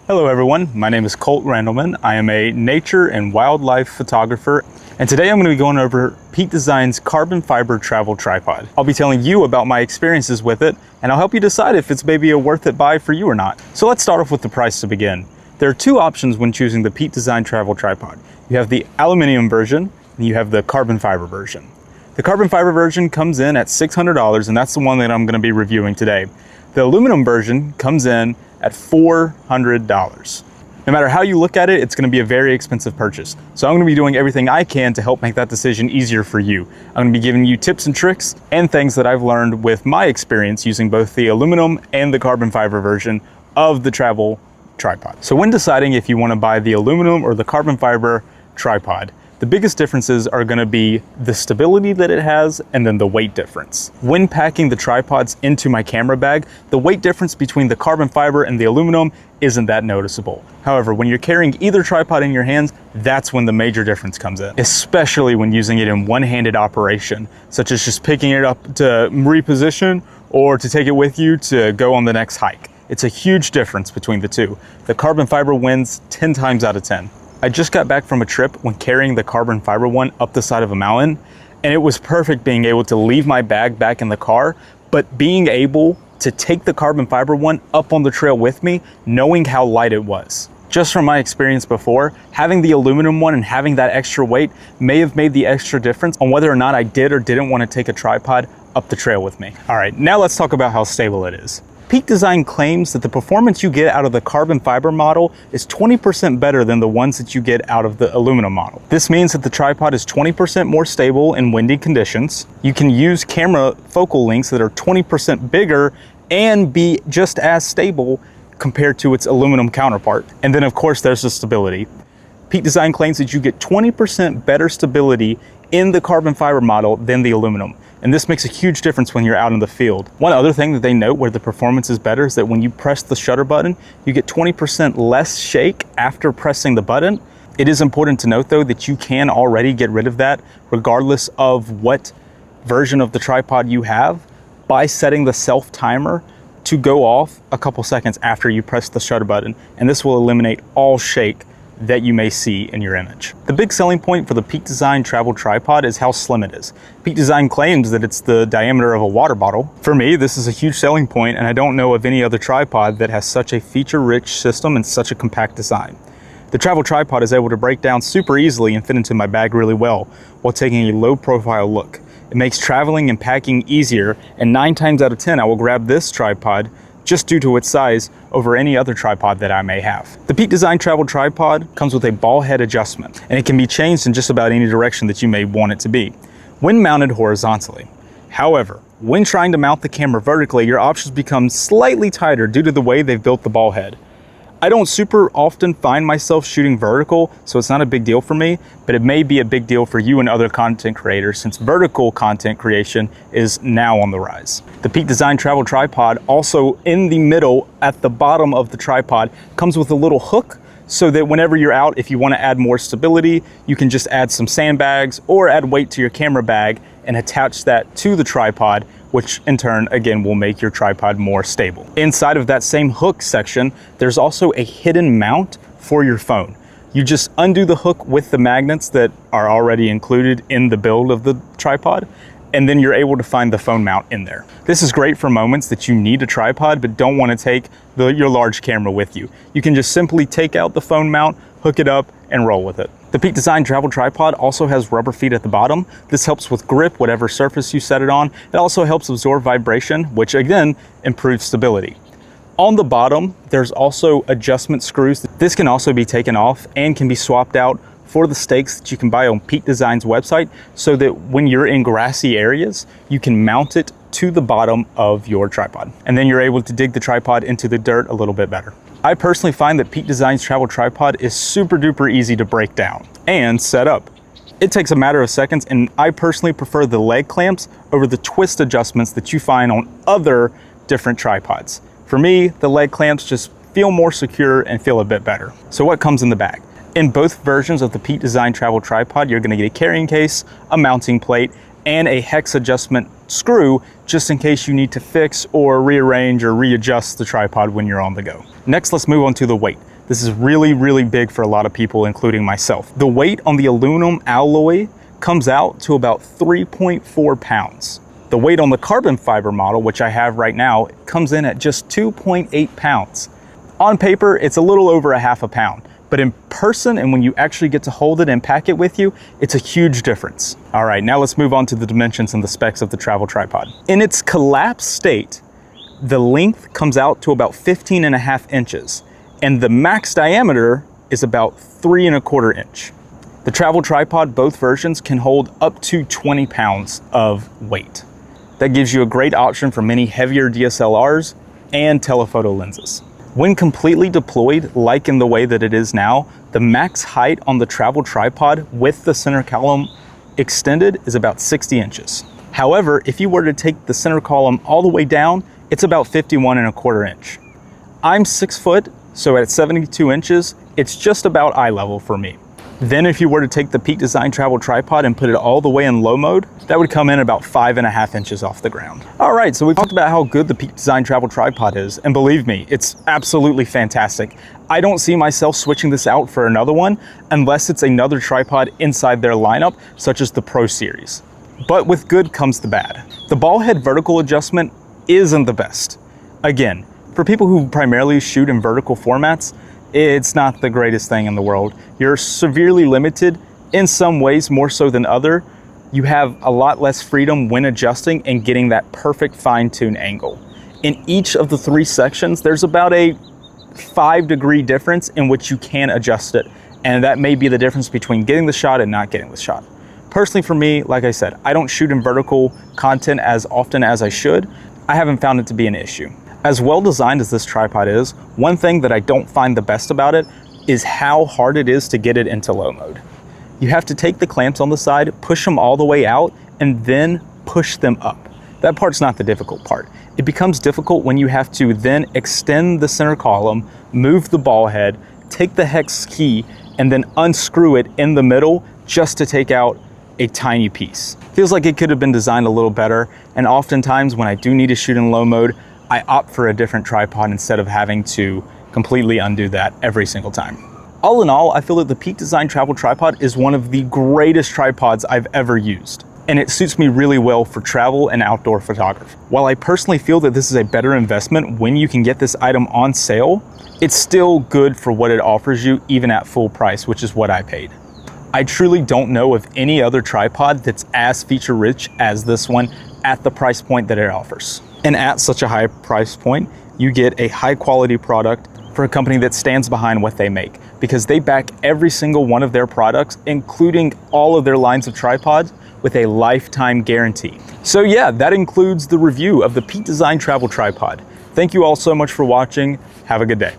Hello everyone, my name is Colt Randleman. I am a nature and wildlife photographer, and today I'm going to be going over PeakDesign's carbon fiber travel tripod. I'll be telling you about my experiences with it, and I'll help you decide if it's maybe a worth it buy for you or not. So let's start off with the price to begin. There are two options when choosing the PeakDesign travel tripod. You have the aluminum version, and you have the carbon fiber version. The carbon fiber version comes in at $600, and that's the one that I'm going to be reviewing today. The aluminum version comes in at $400. No matter how you look at it, it's going to be a very expensive purchase. So I'm going to be doing everything I can to help make that decision easier for you. I'm going to be giving you tips and tricks and things that I've learned with my experience using both the aluminum and the carbon fiber version of the travel tripod. So when deciding if you want to buy the aluminum or the carbon fiber tripod, the biggest differences are going to be the stability that it has and then the weight difference. When packing the tripods into my camera bag, the weight difference between the carbon fiber and the aluminum isn't that noticeable. However, when you're carrying either tripod in your hands, that's when the major difference comes in, especially when using it in one-handed operation, such as just picking it up to reposition or to take it with you to go on the next hike. It's a huge difference between the two. The carbon fiber wins 10 times out of 10. I just got back from a trip when carrying the carbon fiber one up the side of a mountain, and it was perfect being able to leave my bag back in the car, but being able to take the carbon fiber one up on the trail with me, knowing how light it was. Just from my experience before, having the aluminum one and having that extra weight may have made the extra difference on whether or not I did or didn't want to take a tripod up the trail with me. All right, now let's talk about how stable it is. PeakDesign claims that the performance you get out of the carbon fiber model is 20% better than the ones that you get out of the aluminum model. This means that the tripod is 20% more stable in windy conditions. You can use camera focal lengths that are 20% bigger and be just as stable compared to its aluminum counterpart. And then of course there's the stability. PeakDesign claims that you get 20% better stability in the carbon fiber model than the aluminum. And this makes a huge difference when you're out in the field. One other thing that they note where the performance is better is that when you press the shutter button, you get 20% less shake after pressing the button. It is important to note though that you can already get rid of that regardless of what version of the tripod you have by setting the self timer to go off a couple seconds after you press the shutter button. And this will eliminate all shake that you may see in your image. The big selling point for the PeakDesign travel tripod is how slim it is. PeakDesign claims that it's the diameter of a water bottle. For me, this is a huge selling point, and I don't know of any other tripod that has such a feature-rich system and such a compact design. The travel tripod is able to break down super easily and fit into my bag really well while taking a low-profile look. It makes traveling and packing easier, and 9 times out of 10 I will grab this tripod just due to its size over any other tripod that I may have. The PeakDesign travel tripod comes with a ball head adjustment, and it can be changed in just about any direction that you may want it to be when mounted horizontally. However, when trying to mount the camera vertically, your options become slightly tighter due to the way they've built the ball head. I don't super often find myself shooting vertical, so it's not a big deal for me, but it may be a big deal for you and other content creators since vertical content creation is now on the rise. The PeakDesign travel tripod, also in the middle at the bottom of the tripod, comes with a little hook so that whenever you're out, if you want to add more stability, you can just add some sandbags or add weight to your camera bag and attach that to the tripod, which in turn, again, will make your tripod more stable. Inside of that same hook section, there's also a hidden mount for your phone. You just undo the hook with the magnets that are already included in the build of the tripod, and then you're able to find the phone mount in there. This is great for moments that you need a tripod but don't want to take your large camera with you. You can just simply take out the phone mount, hook it up, and roll with it. The PeakDesign travel tripod also has rubber feet at the bottom. This helps with grip, whatever surface you set it on. It also helps absorb vibration, which again, improves stability. On the bottom, there's also adjustment screws. This can also be taken off and can be swapped out for the stakes that you can buy on PeakDesign's website so that when you're in grassy areas, you can mount it to the bottom of your tripod. And then you're able to dig the tripod into the dirt a little bit better. I personally find that PeakDesign's travel tripod is super duper easy to break down and set up. It takes a matter of seconds, and I personally prefer the leg clamps over the twist adjustments that you find on other different tripods. For me, the leg clamps just feel more secure and feel a bit better. So what comes in the bag? In both versions of the PeakDesign travel tripod, you're going to get a carrying case, a mounting plate, and a hex adjustment screw just in case you need to fix or rearrange or readjust the tripod when you're on the go. Next, let's move on to the weight. This is really, really big for a lot of people, including myself. The weight on the aluminum alloy comes out to about 3.4 pounds. The weight on the carbon fiber model, which I have right now, comes in at just 2.8 pounds. On paper, it's a little over a half a pound, but in person and when you actually get to hold it and pack it with you, it's a huge difference. All right, now let's move on to the dimensions and the specs of the travel tripod. In its collapsed state, the length comes out to about 15.5 inches, and the max diameter is about 3.25 inches. The travel tripod, both versions, can hold up to 20 pounds of weight. That gives you a great option for many heavier DSLRs and telephoto lenses. When completely deployed, like in the way that it is now, the max height on the travel tripod with the center column extended is about 60 inches. However, if you were to take the center column all the way down, it's about 51.25 inches. I'm 6 foot, so at 72 inches, it's just about eye level for me. Then if you were to take the PeakDesign travel tripod and put it all the way in low mode, that would come in about 5.5 inches off the ground. All right, so we've talked about how good the PeakDesign travel tripod is, and believe me, it's absolutely fantastic. I don't see myself switching this out for another one unless it's another tripod inside their lineup, such as the Pro Series. But with good comes the bad. The ball head vertical adjustment isn't the best. Again, for people who primarily shoot in vertical formats, it's not the greatest thing in the world. You're severely limited in some ways, more so than other. You have a lot less freedom when adjusting and getting that perfect fine-tuned angle. In each of the 3 sections, there's about a 5-degree difference in which you can adjust it. And that may be the difference between getting the shot and not getting the shot. Personally for me, like I said, I don't shoot in vertical content as often as I should. I haven't found it to be an issue. As well designed as this tripod is, one thing that I don't find the best about it is how hard it is to get it into low mode. You have to take the clamps on the side, push them all the way out, and then push them up. That part's not the difficult part. It becomes difficult when you have to then extend the center column, move the ball head, take the hex key, and then unscrew it in the middle just to take out a tiny piece. Feels like it could have been designed a little better, and oftentimes when I do need to shoot in low mode, I opt for a different tripod instead of having to completely undo that every single time. All in all, I feel that the PeakDesign travel tripod is one of the greatest tripods I've ever used, and it suits me really well for travel and outdoor photography. While I personally feel that this is a better investment when you can get this item on sale, it's still good for what it offers you even at full price, which is what I paid. I truly don't know of any other tripod that's as feature rich as this one at the price point that it offers. And at such a high price point, you get a high quality product for a company that stands behind what they make, because they back every single one of their products, including all of their lines of tripods, with a lifetime guarantee. So yeah, that includes the review of the PeakDesign travel tripod. Thank you all so much for watching. Have a good day.